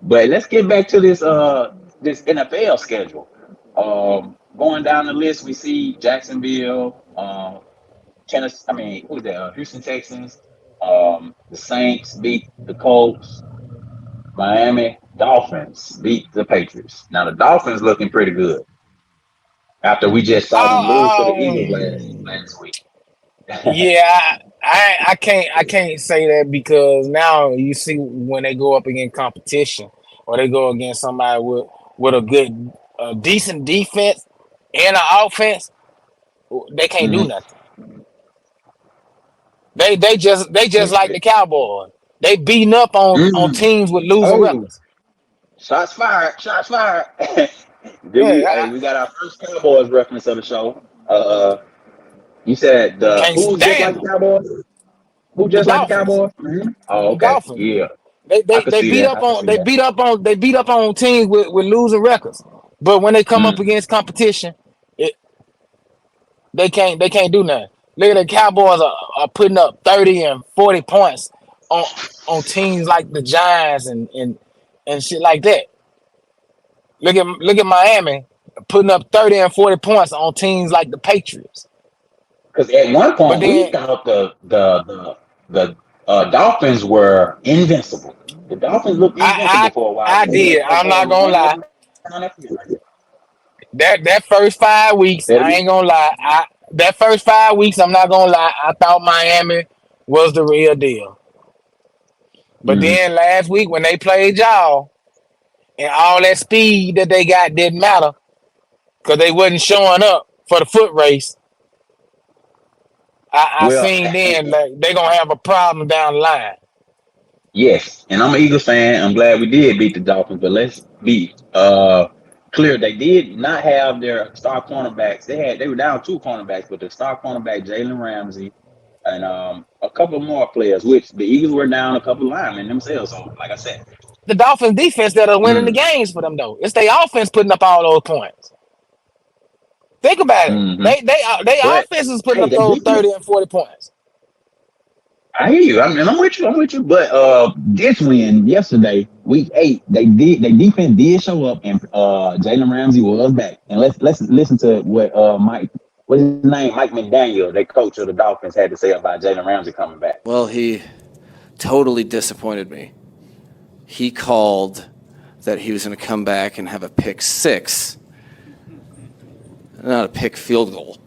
But let's get back to this NFL schedule. Going down the list, we see Jacksonville, Tennessee. I mean, who's that? Houston Texans. The Saints beat the Colts. Miami Dolphins beat the Patriots. Now the Dolphins looking pretty good after we just saw them lose to the Eagles last week. Yeah, I can't say that because now you see when they go up against competition or they go against somebody with a good decent defense and an offense, they can't do Mhm. nothing. They just like the Cowboys. They beating up on Mm. teams with losing Oh, records. shots fired! Shots fired! Did we? Yeah, Hey, we got our first Cowboys reference of the show. You said I the can't who's just like stand the them. Cowboys? Who The just like the Dolphins, Cowboys? Mhm. Oh, the okay. Dolphins. Yeah, They I they could they see beat that. up I could on see that. teams with losing records. But when they come up Mm. against competition, it, they can't do nothing. Look at the Cowboys are putting up 30 and 40 points on teams like the Giants and shit like that. Look at Miami putting up 30 and 40 points on teams like the Patriots. Because at one But point we then thought the Dolphins were invincible. The Dolphins looked invincible I for a while. I I Then they did. I'm started not gonna running up lie. and down that field. That first 5 weeks, Said I again. ain't gonna lie. That first 5 weeks, I'm not gonna lie. I thought Miami was the real deal. But Mhm. then last week when they played y'all and all that speed that they got didn't matter because they wasn't showing up for the foot race. I Well, seen then that they gonna have a problem down the line. yes, and I'm an Eagles fan. I'm glad we did beat the Dolphins, but let's be clear. They did not have their star cornerbacks. They were down two cornerbacks, but the star cornerback Jalen Ramsey and a couple more players, which the Eagles were down a couple linemen themselves. So, like I said, The Dolphins defense that are winning the mm, games for them though. It's their offense putting up all those points. Think about it. hmm They but offense is putting hey, up they those defense. 30 and 40 points. I hear you. I mean, I'm with you. I'm with you. But this win yesterday, week 8, their defense did show up, and Jalen Ramsey was back. And let's listen to what what's his name, Mike McDaniel, the coach of the Dolphins, had to say about Jalen Ramsey coming back. Well, he totally disappointed me. He called that he was going to come back and have a pick six, not a pick field goal.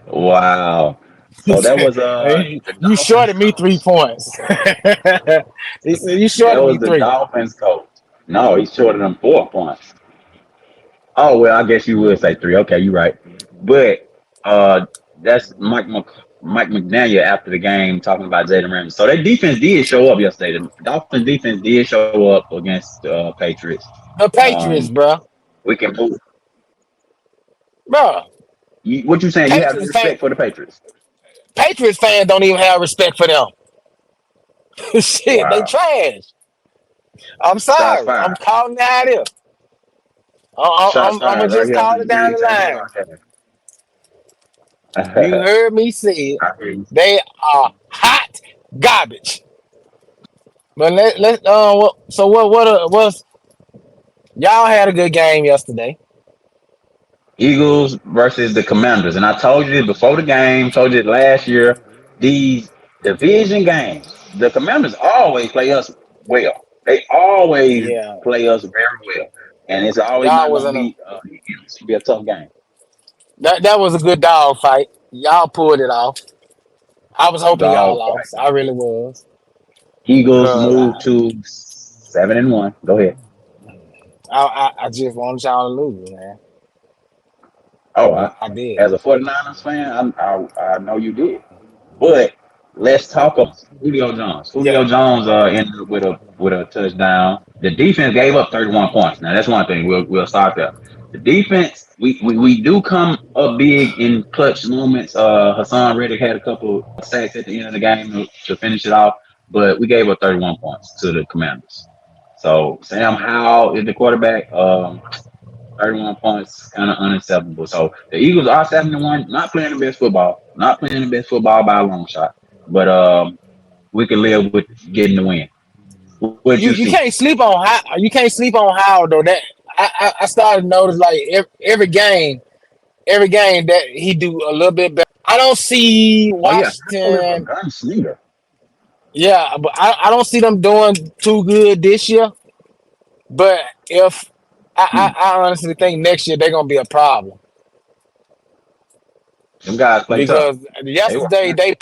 Wow. He So that said, was "Hey, the you Dolphins shorted me coach. 3 points." He said, "You That shorted me was the three." Dolphins coach. No, he shorted them 4 points. Oh well, I guess you would say 3. Okay, you're right. But that's Mike McDaniel after the game talking about Jalen Ramsey. So their defense did show up yesterday. The Dolphins defense did show up against the Patriots. The Um, Patriots, bro. we can move. Bro, What you saying? You have Patriots fan, respect for the Patriots? Patriots fans don't even have respect for them. Shit, they Wow. trash. I'm Shots sorry. I'm fired. calling it out here. Shots I'm gonna fired right just here on call the it down Green the Table line. Podcast. You heard me say it. I hear you. They are hot garbage. But let so was y'all had a good game yesterday. Eagles versus the Commanders. And I told you this before the game, told you it last year. These division games, the Commanders always play us well. They always Yeah, play us very well. And it's always y'all not was going to in a be, it's gonna be a tough game. that was a good dog fight. Y'all pulled it off. I was hoping y'all Dog lost. fight. I really was. I Eagles gonna move lie. to 7-1. Go ahead. I just wanted y'all to lose, man. Oh, I did. as a 49ers fan, I know you did. But let's talk about Julio Jones. Yeah. Julio Jones ended up with a touchdown. The defense gave up 31 points. Now that's one thing. We'll start there. The defense, we do come up big in clutch moments. Hassan Reddick had a couple sacks at the end of the game to finish it off, but we gave up 31 points to the Commanders. So Sam Howell is the quarterback. 31 points, kind of unacceptable. So the Eagles are 7-1, not playing the best football, not playing the best football by a long shot. But we can live with getting the win. What you You see? can't sleep on how you can't sleep on how though that I started to notice like every game that he do a little bit better. I don't see Oh yeah, Howell is a Washington. gunslinger. Yeah, but I don't see them doing too good this year. But if Hmm. I honestly think next year they're gonna be a problem Them guys play tough. because They were. yesterday they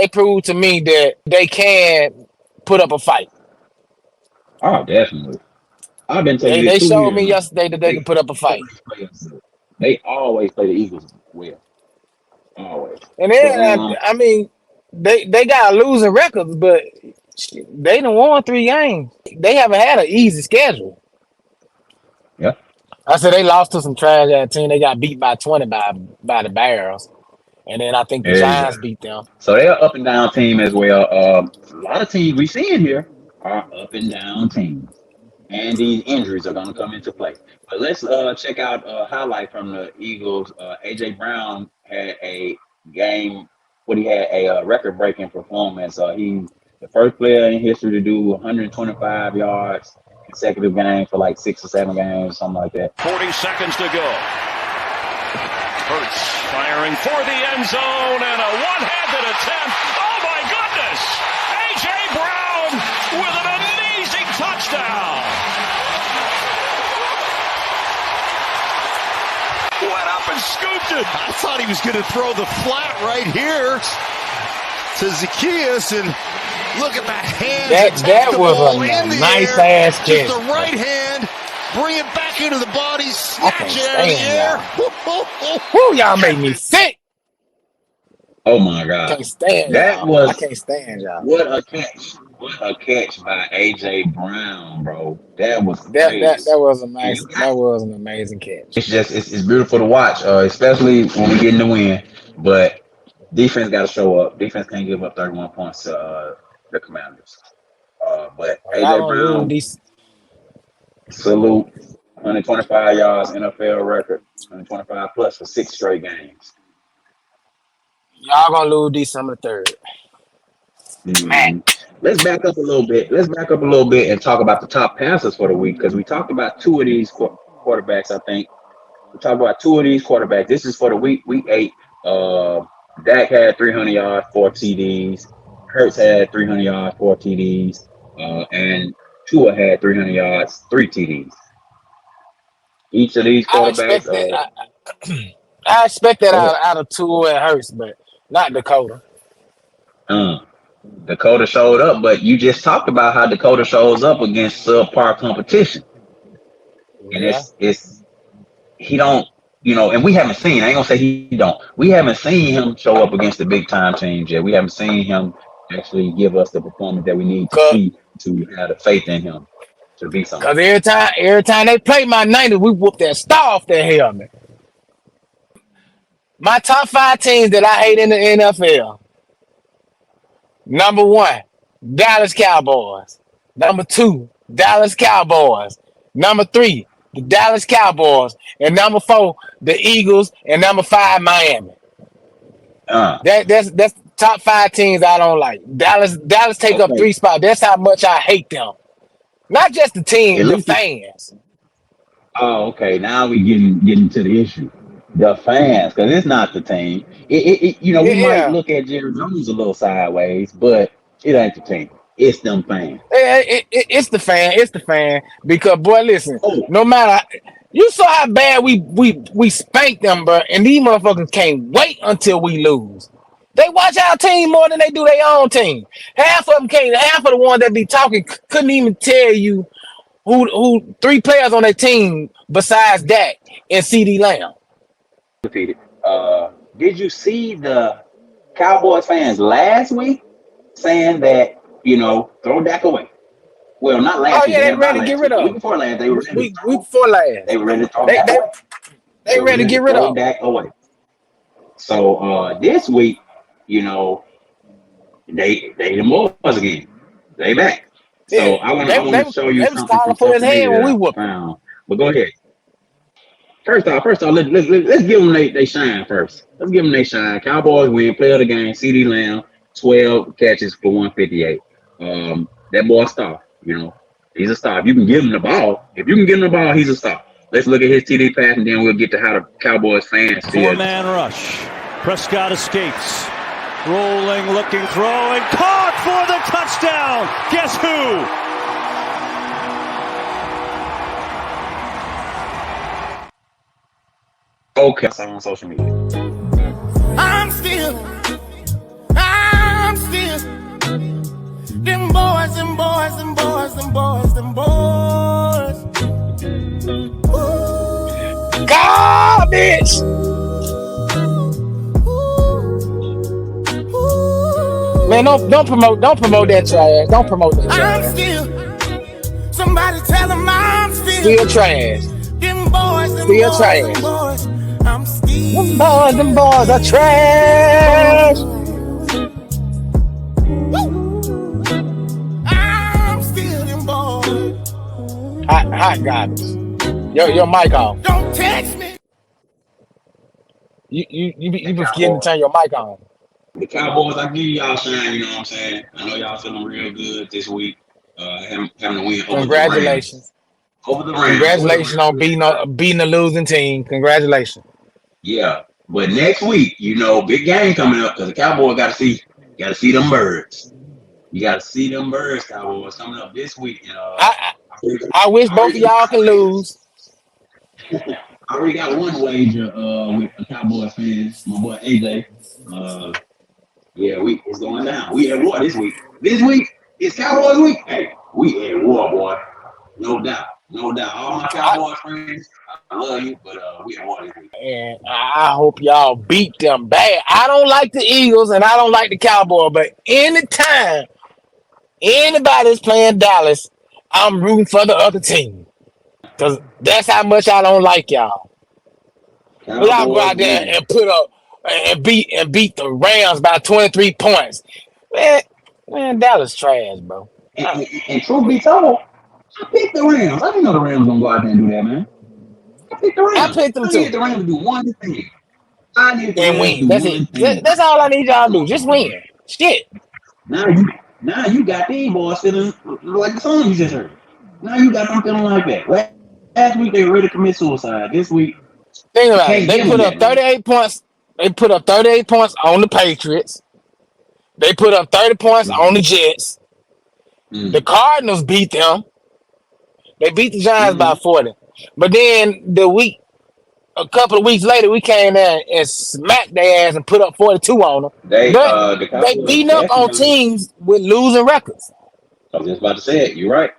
proved to me that they can put up a fight. Oh, definitely. I've been telling They you this they two showed years me now. yesterday that they They can put up a fight. always play us good. They always play the Eagles well. Always. And But then I mean they got losing records, but shit, they done won 3 games. They haven't had an easy schedule. yeah, I said they lost to some trash ass team. They got beat by 20 by the Bears, and then I think the Giants exactly. beat them. So they're an up and down team as well. A lot of teams we see in here are up and down teams. And these injuries are going to come into play. But let's check out a highlight from the Eagles. AJ Brown had a game. What he had a record-breaking performance. He's the first player in history to do 125 yards consecutive games for like 6 or 7 games, something like that. 40 seconds to go. Hurts firing for the end zone and a one-handed attempt. Oh my goodness! A.J. Brown with an amazing touchdown. Went up and scooped it. I thought he was going to throw the flat right here to Zacchaeus, and look at that hand. That was a nice ass catch. Just the right hand, bring it back into the body, I snatch can't it out of the stand air. Woo, y'all make me sick. Oh my God, Can't stand that y'all. I was can't stand y'all. what a catch! What a catch by AJ Brown, bro. That was That crazy. was a And nice. That was an amazing catch. it's beautiful to watch, especially when we get in the win. But defense got to show up. Defense can't give up 31 points to the Commanders. But Oh, y'all AJ gonna lose Brown, these. salute, 125 yards, NFL record, 125 plus for 6 straight games. Y'all gonna lose December 3rd. Man, Mhm. Let's back up a little bit. Let's back up a little bit and talk about the top passers for the week because we talked about two of these quarterbacks. I think we talked about two of these quarterbacks. This is for the week 8. Dak had 300 yards, 4 TDs. Hurts had 300 yards, 4 TDs, and Tua had 300 yards, 3 TDs. Each of these I quarterbacks, expect that. I expect that go ahead. out of Tua and Hurts, but not Dakota. Uh, Dakota showed up, but you just talked about how Dakota shows up against subpar competition, and Yeah, it's he don't, and we haven't seen. I ain't gonna say he don't. We haven't seen him show up against the big time teams yet. We haven't seen him actually give us the performance that we need to cause, see to have the faith in him to be cause somebody. every time they play my 90, we whoop that star off their helmet. My top 5 teams that I hate in the NFL. Number 1, Dallas Cowboys. Number 2, Dallas Cowboys. Number 3, the Dallas Cowboys. And number 4, the Eagles. And number 5, Miami. Uh, That's top 5 teams I don't like. Dallas take up okay. 3 spots. That's how much I hate them. Not just the At team, the least, fans. okay. Now we getting to the issue. The fans, because it's not the team. We might Yeah, look at Jerry Jones a little sideways, but it ain't the team. It's them fans. it's the fan. It's the fan. Because boy, listen, Oh, no matter you saw how bad we spanked them, bro, and these motherfuckers can't wait until we lose. They watch our team more than they do their own team. Half of them can't. Half of the ones that be talking couldn't even tell you who 3 players on their team besides Dak and CD Lamb. repeated. Did you see the Cowboys fans last week saying that, throw Dak away? Well, not Oh last week. yeah, They they had about ready to get last rid week. The of week him. before last, they were ready to Week before they last. were ready to throw They Dak they away. they They were ready to ready get to rid throw of him. Dak away. So this week, they the Moors again. They back. So Yeah, I want to show you they was something calling from for his social hand media when that we I whooped him. found. But go ahead. First off, let's give them they shine first. Let's give them they shine. Cowboys win, player of the game, CD Lamb, 12 catches for 158. That boy a star, He's a star. If you can give him the ball, he's a star. Let's look at his TD pass, and then we'll get to how the Cowboys fans feel. 4-man rush. Prescott escapes. Rolling, looking, throwing, caught for the touchdown. Guess who? Okay, I saw on social media. I'm still them boys. Garbage. Man, don't promote that trash. Don't promote that trash. I'm still. Somebody tell them I'm Still trash. Them boys. I'm still. Them boys are trash. I'm still them boys. Hot garbage. Your mic off. Don't text me. You be forgetting to turn your mic on. The Cowboys, I give y'all shine, you know what I'm saying? I know y'all feeling real good this week. Having to win over Congratulations. Over the Rams. Congratulations on beating a losing team. Congratulations. Yeah. But next week, big game coming up because the Cowboys gotta see them birds. You gotta see them birds, Cowboys, coming up this week. I wish both of y'all can lose. I already got one wager with the Cowboys fans, my boy AJ. It's going down. We at war this week. This week is Cowboys week. Hey, we at war, boy. No doubt. All my Cowboys friends, I love you, but we at war this week. And I hope y'all beat them bad. I don't like the Eagles and I don't like the Cowboys, but anytime anybody's playing Dallas, I'm rooting for the other team. Because that's how much I don't like y'all. Y'all go out there and put up and beat the Rams by 23 points. Man, Dallas trash, bro. And truth be told, I picked the Rams. I didn't know the Rams gonna go out there and do that, man. I picked the Rams. I picked them too. I need the Rams to do one thing. And win. That's it. That's all I need y'all to do. Just win. Shit. Now you got these boys feeling like the song you just heard. Now you got them feeling like that. Last week they were ready to commit suicide. This week, think about it. They put up 38 points. They put up 38 points on the Patriots. They put up 30 points on the Jets. The Cardinals beat them. They beat the Giants by 40. But then a couple of weeks later, we came there and smacked their ass and put up 42 on them. They beating up on teams with losing records. I was just about to say it. You're right.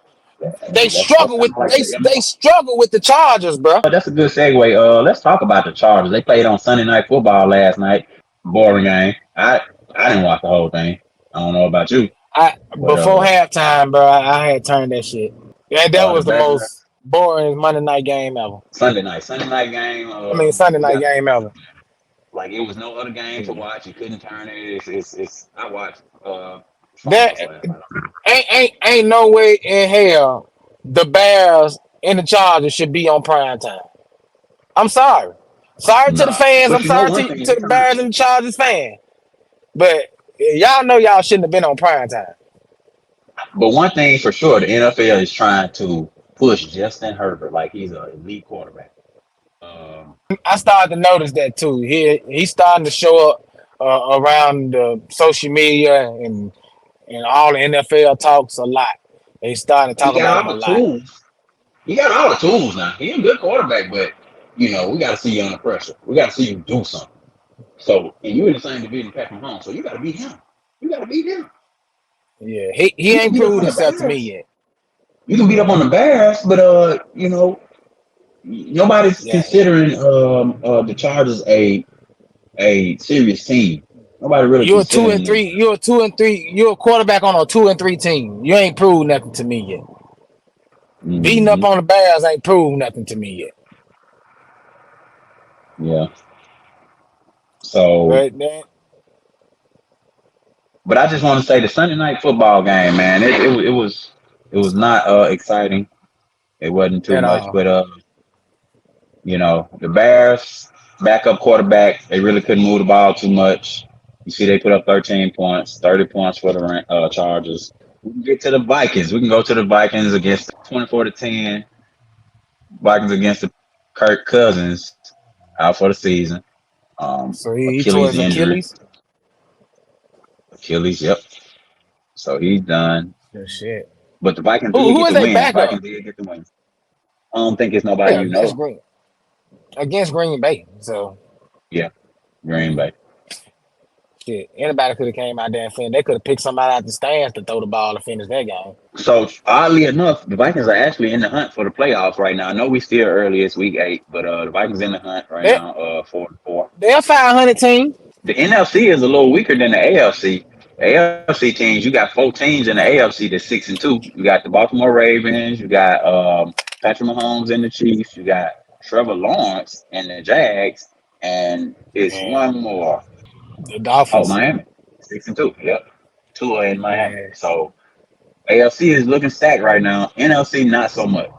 They struggle with the Chargers, bro. That's a good segue. Let's talk about the Chargers. They played on Sunday Night Football last night. Boring game. I didn't watch the whole thing. I don't know about you. Before halftime, bro, I had turned that shit. Yeah, that was the most boring Monday night game ever. Sunday night game. Sunday night game ever. Like it was no other game to watch. You couldn't turn it. It's I watched. Ain't no way in hell the Bears and the Chargers should be on prime time. I'm sorry. Sorry to the fans. I'm sorry to the Bears and the Chargers fans. But y'all know y'all shouldn't have been on prime time. But one thing for sure, the NFL is trying to push Justin Herbert like he's an elite quarterback. I started to notice that too. He's starting to show up around the social media and all the NFL talks a lot. They starting to talk about him a lot. He got all the tools now. He's a good quarterback, but we got to see you under pressure. We got to see you do something. So, and you in the same division, Patrick Mahomes. So you got to beat him. Yeah, he ain't proved himself to me yet. You can beat up on the Bears, but nobody's considering the Chargers a serious team. Nobody really. You're 2-3. You're 2-3. You're a quarterback on a 2-3 team. You ain't proved nothing to me yet. Mm-hmm. Beating up on the Bears ain't proved nothing to me yet. Yeah. So. But I just want to say the Sunday Night Football game, man. It was not exciting. It wasn't too much, but the Bears backup quarterback, they really couldn't move the ball too much. You see, they put up 13 points, 30 points for the Chargers. We can get to the Vikings. We can go to the Vikings against 24-10. Vikings against the Kirk Cousins out for the season. So he tore Achilles his injury. Achilles. Achilles, yep. So he's done. Good shit. But the Vikings did Who get is the they win. backup? Vikings did get the win. I don't think it's nobody Yeah, you know. against Green Bay. So Yeah, Green Bay. shit, anybody could have came out there and finished. They could have picked somebody out the stands to throw the ball to finish that game. So oddly enough, the Vikings are actually in the hunt for the playoffs right now. I know we still early, it's week 8, but the Vikings in the hunt right They now, 4-4. they're a 500 team. The NFC is a little weaker than the AFC. The AFC teams, you got 4 teams in the AFC that's 6-2. You got the Baltimore Ravens, you got Patrick Mahomes and the Chiefs, you got Trevor Lawrence and the Jags, and it's And one more. the Oh, Dolphins. Miami, 6-2. Yep, 2 in Miami. Yeah. So AFC is looking stacked right now. NFC not so much.